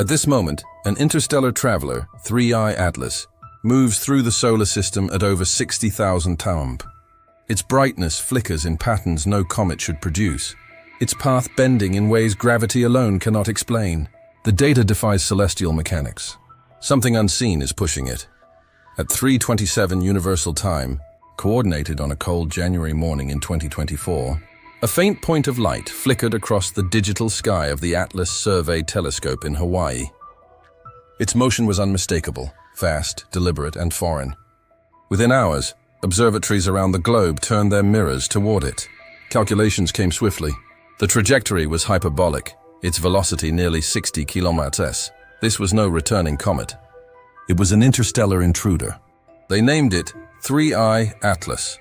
At this moment, an interstellar traveler, 3I Atlas, moves through the solar system at over 60,000 TOM. Its brightness flickers in patterns no comet should produce, its path bending in ways gravity alone cannot explain. The data defies celestial mechanics. Something unseen is pushing it. At 3:27 Universal Time, coordinated on a cold January morning in 2024, a faint point of light flickered across the digital sky of the Atlas Survey telescope in Hawaii. Its motion was unmistakable, fast, deliberate, and foreign. Within hours, observatories around the globe turned their mirrors toward it. Calculations came swiftly. The trajectory was hyperbolic, its velocity nearly 60 km/s. This was no returning comet. It was an interstellar intruder. They named it 3I Atlas,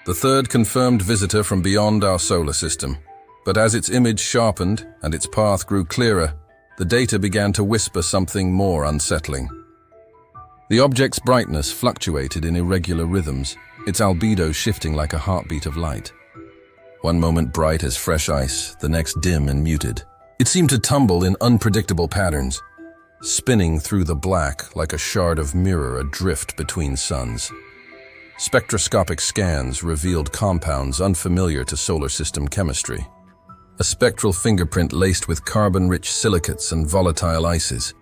the third confirmed visitor from beyond our solar system. But as its image sharpened and its path grew clearer, the data began to whisper something more unsettling. The object's brightness fluctuated in irregular rhythms, its albedo shifting like a heartbeat of light. One moment bright as fresh ice, the next dim and muted. It seemed to tumble in unpredictable patterns, spinning through the black like a shard of mirror adrift between suns. Spectroscopic scans revealed compounds unfamiliar to solar system chemistry. A spectral fingerprint laced with carbon-rich silicates and volatile ices,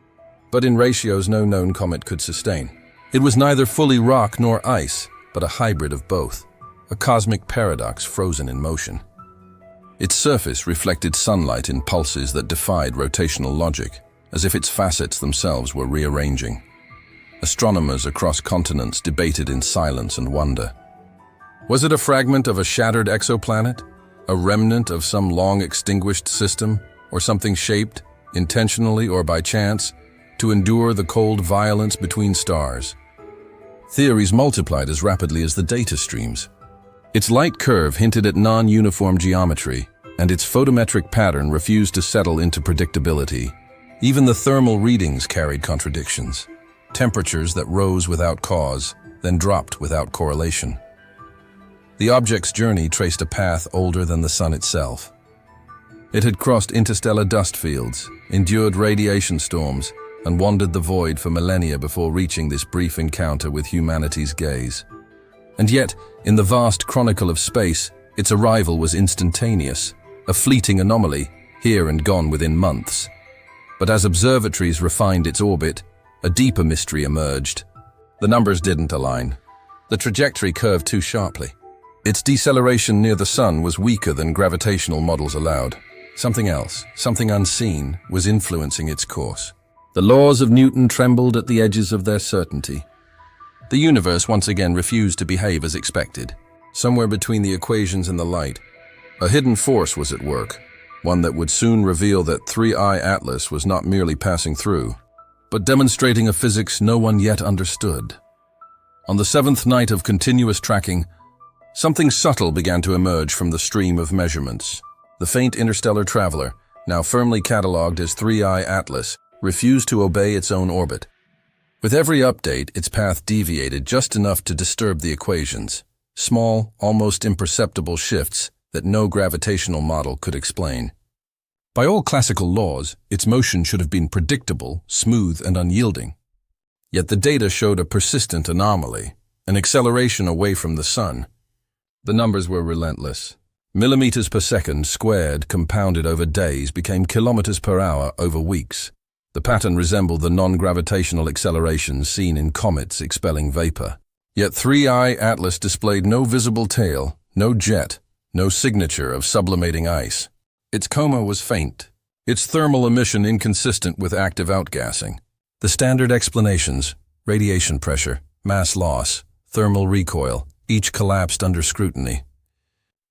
but in ratios no known comet could sustain. It was neither fully rock nor ice, but a hybrid of both, a cosmic paradox frozen in motion. Its surface reflected sunlight in pulses that defied rotational logic, as if its facets themselves were rearranging. Astronomers across continents debated in silence and wonder. Was it a fragment of a shattered exoplanet, a remnant of some long-extinguished system, or something shaped, intentionally or by chance, to endure the cold violence between stars? Theories multiplied as rapidly as the data streams. Its light curve hinted at non-uniform geometry, and its photometric pattern refused to settle into predictability. Even the thermal readings carried contradictions. Temperatures that rose without cause, then dropped without correlation. The object's journey traced a path older than the sun itself. It had crossed interstellar dust fields, endured radiation storms, and wandered the void for millennia before reaching this brief encounter with humanity's gaze. And yet, in the vast chronicle of space, its arrival was instantaneous, a fleeting anomaly, here and gone within months. But as observatories refined its orbit, a deeper mystery emerged. The numbers didn't align. The trajectory curved too sharply. Its deceleration near the sun was weaker than gravitational models allowed. Something else, something unseen, was influencing its course. The laws of Newton trembled at the edges of their certainty. The universe once again refused to behave as expected. Somewhere between the equations and the light, a hidden force was at work, one that would soon reveal that 3I Atlas was not merely passing through, but demonstrating a physics no one yet understood. On the seventh night of continuous tracking, something subtle began to emerge from the stream of measurements. The faint interstellar traveler, now firmly catalogued as 3I Atlas, refused to obey its own orbit. With every update, its path deviated just enough to disturb the equations, small, almost imperceptible shifts that no gravitational model could explain. By all classical laws, its motion should have been predictable, smooth, and unyielding. Yet the data showed a persistent anomaly, an acceleration away from the sun. The numbers were relentless. Millimeters per second squared, compounded over days, became kilometers per hour over weeks. The pattern resembled the non-gravitational accelerations seen in comets expelling vapor. Yet 3I Atlas displayed no visible tail, no jet, no signature of sublimating ice. Its coma was faint, its thermal emission inconsistent with active outgassing. The standard explanations, radiation pressure, mass loss, thermal recoil, each collapsed under scrutiny.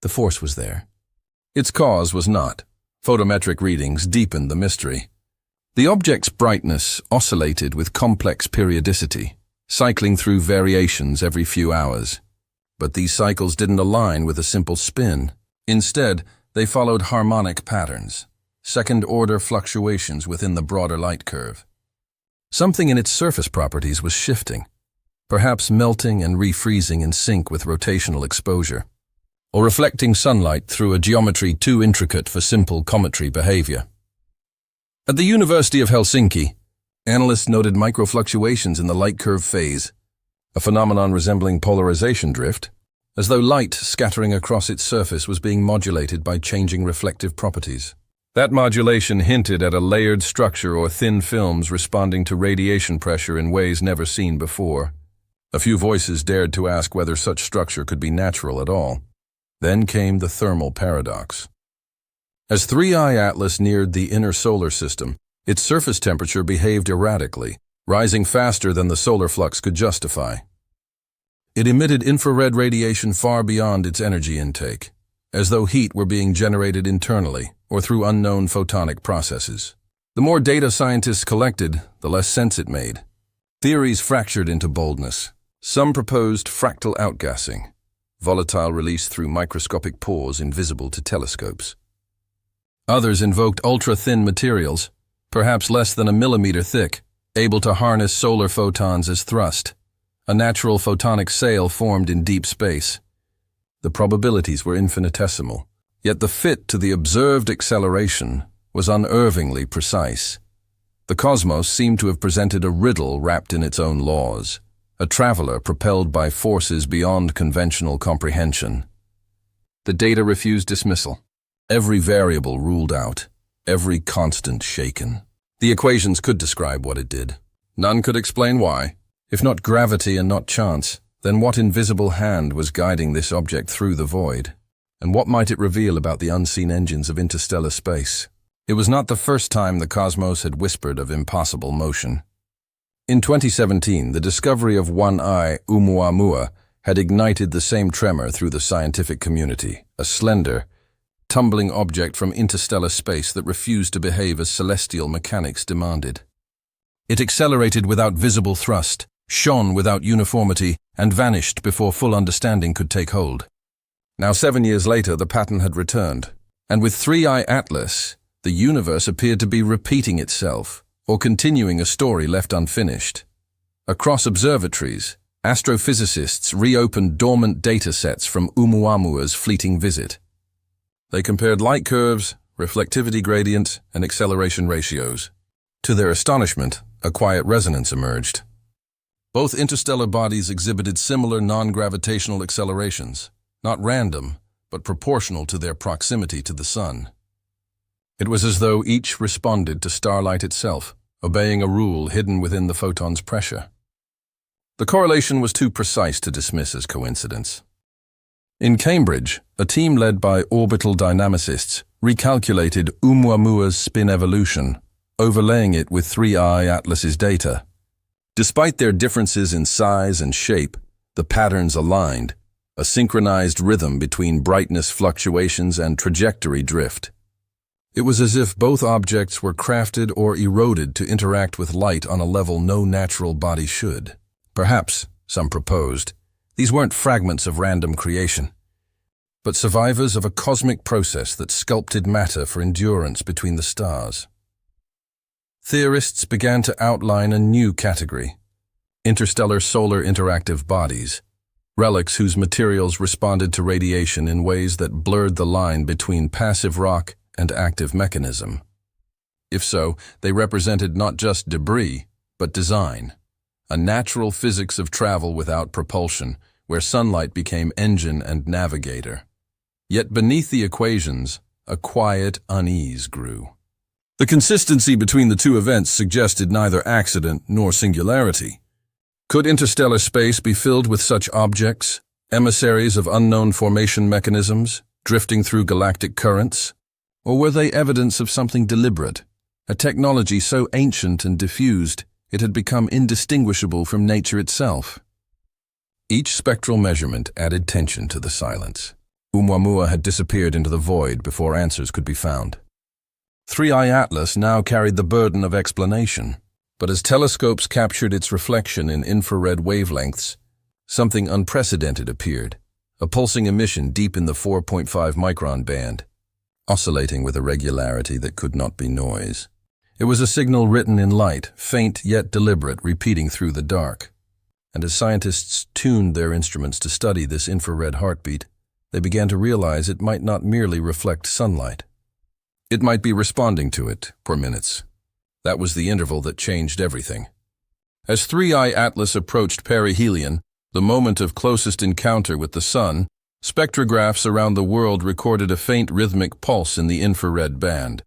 The force was there. Its cause was not. Photometric readings deepened the mystery. The object's brightness oscillated with complex periodicity, cycling through variations every few hours. But these cycles didn't align with a simple spin. Instead, they followed harmonic patterns, second-order fluctuations within the broader light curve. Something in its surface properties was shifting, perhaps melting and refreezing in sync with rotational exposure, or reflecting sunlight through a geometry too intricate for simple cometary behavior. At the University of Helsinki, analysts noted microfluctuations in the light curve phase, a phenomenon resembling polarization drift, as though light scattering across its surface was being modulated by changing reflective properties. That modulation hinted at a layered structure or thin films responding to radiation pressure in ways never seen before. A few voices dared to ask whether such structure could be natural at all. Then came the thermal paradox. As 3I Atlas neared the inner solar system, its surface temperature behaved erratically, rising faster than the solar flux could justify. It emitted infrared radiation far beyond its energy intake, as though heat were being generated internally or through unknown photonic processes. The more data scientists collected, the less sense it made. Theories fractured into boldness. Some proposed fractal outgassing, volatile release through microscopic pores invisible to telescopes. Others invoked ultra-thin materials, perhaps less than a millimeter thick, able to harness solar photons as thrust. A natural photonic sail formed in deep space. The probabilities were infinitesimal, yet the fit to the observed acceleration was unervingly precise. The cosmos seemed to have presented a riddle wrapped in its own laws, a traveler propelled by forces beyond conventional comprehension. The data refused dismissal. Every variable ruled out, every constant shaken. The equations could describe what it did. None could explain why. If not gravity and not chance, then what invisible hand was guiding this object through the void? And what might it reveal about the unseen engines of interstellar space? It was not the first time the cosmos had whispered of impossible motion. In 2017, the discovery of 1I Oumuamua had ignited the same tremor through the scientific community, a slender, tumbling object from interstellar space that refused to behave as celestial mechanics demanded. It accelerated without visible thrust, shone without uniformity, and vanished before full understanding could take hold. Now 7 years later, the pattern had returned, and with 3I Atlas, the universe appeared to be repeating itself, or continuing a story left unfinished. Across observatories, astrophysicists reopened dormant data sets from Oumuamua's fleeting visit. They compared light curves, reflectivity gradient, and acceleration ratios. To their astonishment, a quiet resonance emerged. Both interstellar bodies exhibited similar non-gravitational accelerations, not random, but proportional to their proximity to the Sun. It was as though each responded to starlight itself, obeying a rule hidden within the photon's pressure. The correlation was too precise to dismiss as coincidence. In Cambridge, a team led by orbital dynamicists recalculated Oumuamua's spin evolution, overlaying it with 3I Atlas's data. Despite their differences in size and shape, the patterns aligned, a synchronized rhythm between brightness fluctuations and trajectory drift. It was as if both objects were crafted or eroded to interact with light on a level no natural body should. Perhaps, some proposed, these weren't fragments of random creation, but survivors of a cosmic process that sculpted matter for endurance between the stars. Theorists began to outline a new category: interstellar solar interactive bodies, relics whose materials responded to radiation in ways that blurred the line between passive rock and active mechanism. If so, they represented not just debris, but design, a natural physics of travel without propulsion, where sunlight became engine and navigator. Yet beneath the equations, a quiet unease grew. The consistency between the two events suggested neither accident nor singularity. Could interstellar space be filled with such objects, emissaries of unknown formation mechanisms, drifting through galactic currents? Or were they evidence of something deliberate, a technology so ancient and diffused it had become indistinguishable from nature itself? Each spectral measurement added tension to the silence. Oumuamua had disappeared into the void before answers could be found. 3I Atlas now carried the burden of explanation, but as telescopes captured its reflection in infrared wavelengths, something unprecedented appeared, a pulsing emission deep in the 4.5 micron band, oscillating with a regularity that could not be noise. It was a signal written in light, faint yet deliberate, repeating through the dark. And as scientists tuned their instruments to study this infrared heartbeat, they began to realize it might not merely reflect sunlight. It might be responding to it for minutes, That was the interval that changed everything. As 3I Atlas approached perihelion, the moment of closest encounter with the sun, spectrographs around the world recorded a faint rhythmic pulse in the infrared band.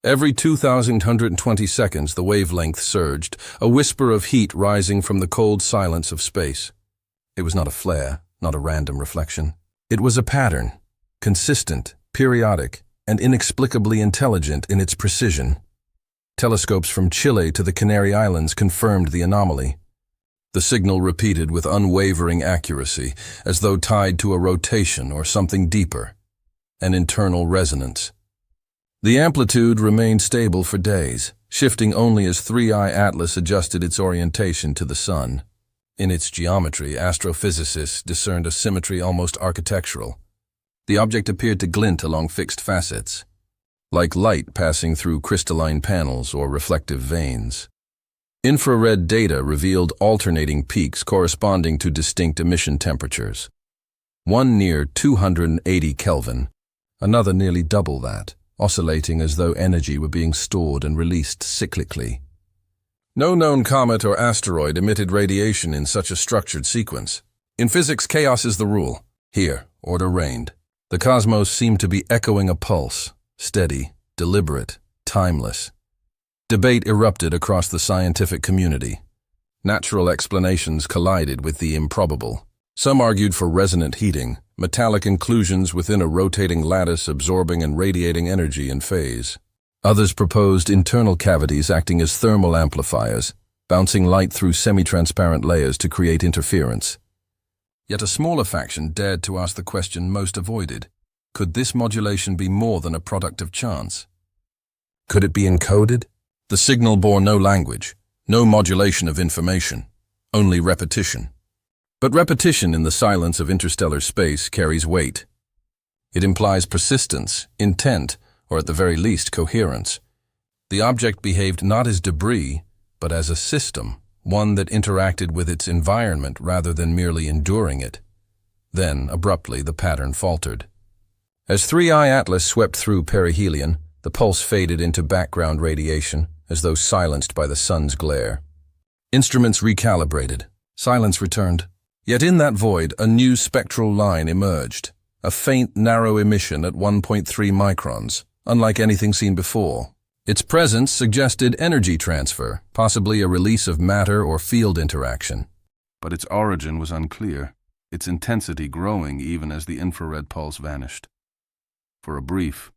Every 2,120 seconds the wavelength surged, a whisper of heat rising from the cold silence of space. It was not a flare, not a random reflection. It was a pattern, consistent, periodic, and inexplicably intelligent in its precision. Telescopes from Chile to the Canary Islands confirmed the anomaly. The signal repeated with unwavering accuracy, as though tied to a rotation or something deeper, an internal resonance. The amplitude remained stable for days, shifting only as 3I Atlas adjusted its orientation to the sun. In its geometry, astrophysicists discerned a symmetry almost architectural. The object appeared to glint along fixed facets, like light passing through crystalline panels or reflective veins. Infrared data revealed alternating peaks corresponding to distinct emission temperatures. One near 280 Kelvin, another nearly double that, oscillating as though energy were being stored and released cyclically. No known comet or asteroid emitted radiation in such a structured sequence. In physics, chaos is the rule. Here, order reigned. The cosmos seemed to be echoing a pulse, steady, deliberate, timeless. Debate erupted across the scientific community. Natural explanations collided with the improbable. Some argued for resonant heating, metallic inclusions within a rotating lattice absorbing and radiating energy in phase. Others proposed internal cavities acting as thermal amplifiers, bouncing light through semi-transparent layers to create interference. Yet a smaller faction dared to ask the question most avoided. Could this modulation be more than a product of chance? Could it be encoded? The signal bore no language, no modulation of information, only repetition. But repetition in the silence of interstellar space carries weight. It implies persistence, intent, or at the very least coherence. The object behaved not as debris, but as a system, one that interacted with its environment rather than merely enduring it. Then, abruptly, the pattern faltered. As 3I Atlas swept through perihelion, the pulse faded into background radiation, as though silenced by the sun's glare. Instruments recalibrated. Silence returned. Yet in that void, a new spectral line emerged, a faint, narrow emission at 1.3 microns, unlike anything seen before. Its presence suggested energy transfer, possibly a release of matter or field interaction. But its origin was unclear, its intensity growing even as the infrared pulse vanished. For a brief,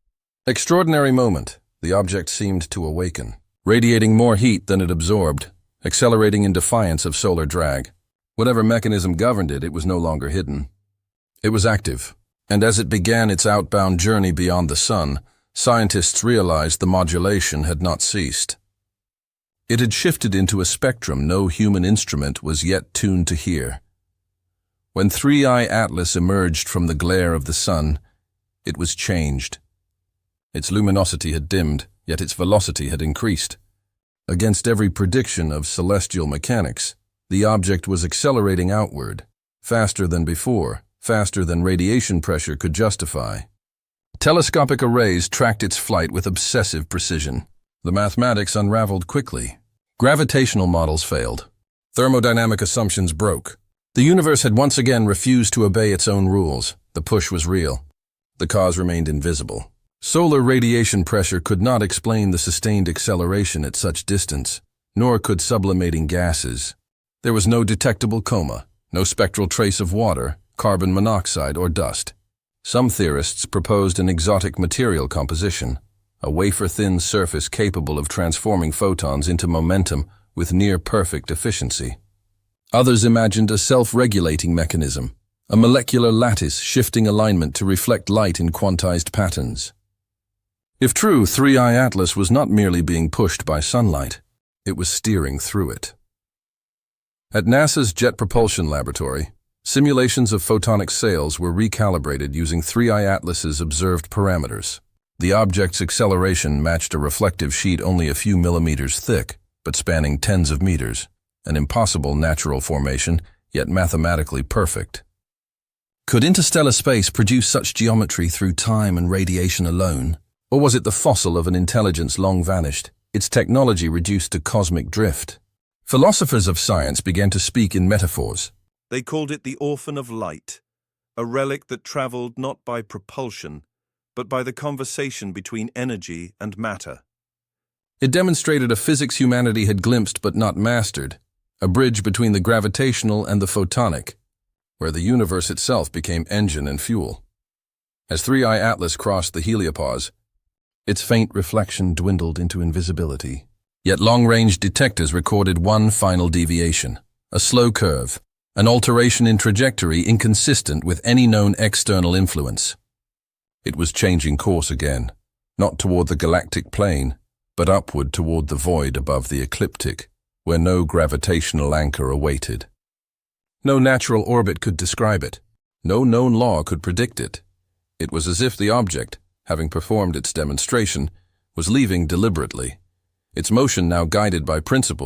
extraordinary moment, the object seemed to awaken, radiating more heat than it absorbed, accelerating in defiance of solar drag. Whatever mechanism governed it, it was no longer hidden. It was active, and as it began its outbound journey beyond the sun, scientists realized the modulation had not ceased. It had shifted into a spectrum no human instrument was yet tuned to hear. When 3I Atlas emerged from the glare of the sun, it was changed. Its luminosity had dimmed, yet its velocity had increased. Against every prediction of celestial mechanics, the object was accelerating outward, faster than before, faster than radiation pressure could justify. Telescopic arrays tracked its flight with obsessive precision. The mathematics unraveled quickly. Gravitational models failed. Thermodynamic assumptions broke. The universe had once again refused to obey its own rules. The push was real. The cause remained invisible. Solar radiation pressure could not explain the sustained acceleration at such distance, nor could sublimating gases. There was no detectable coma, no spectral trace of water, carbon monoxide, or dust. Some theorists proposed an exotic material composition, a wafer-thin surface capable of transforming photons into momentum with near-perfect efficiency. Others imagined a self-regulating mechanism, a molecular lattice shifting alignment to reflect light in quantized patterns. If true, 3I Atlas was not merely being pushed by sunlight, it was steering through it. At NASA's Jet Propulsion Laboratory, simulations of photonic sails were recalibrated using 3I Atlas's observed parameters. The object's acceleration matched a reflective sheet only a few millimeters thick, but spanning tens of meters, an impossible natural formation, yet mathematically perfect. Could interstellar space produce such geometry through time and radiation alone? Or was it the fossil of an intelligence long vanished, its technology reduced to cosmic drift. Philosophers of science began to speak in metaphors. They called it the orphan of light, a relic that traveled not by propulsion, but by the conversation between energy and matter. It demonstrated a physics humanity had glimpsed but not mastered, a bridge between the gravitational and the photonic, where the universe itself became engine and fuel. As 3I Atlas crossed the heliopause, its faint reflection dwindled into invisibility. Yet long-range detectors recorded one final deviation, a slow curve, an alteration in trajectory inconsistent with any known external influence. It was changing course again, not toward the galactic plane, but upward toward the void above the ecliptic, where no gravitational anchor awaited. No natural orbit could describe it. No known law could predict it. It was as if the object, having performed its demonstration, was leaving deliberately, its motion now guided by principle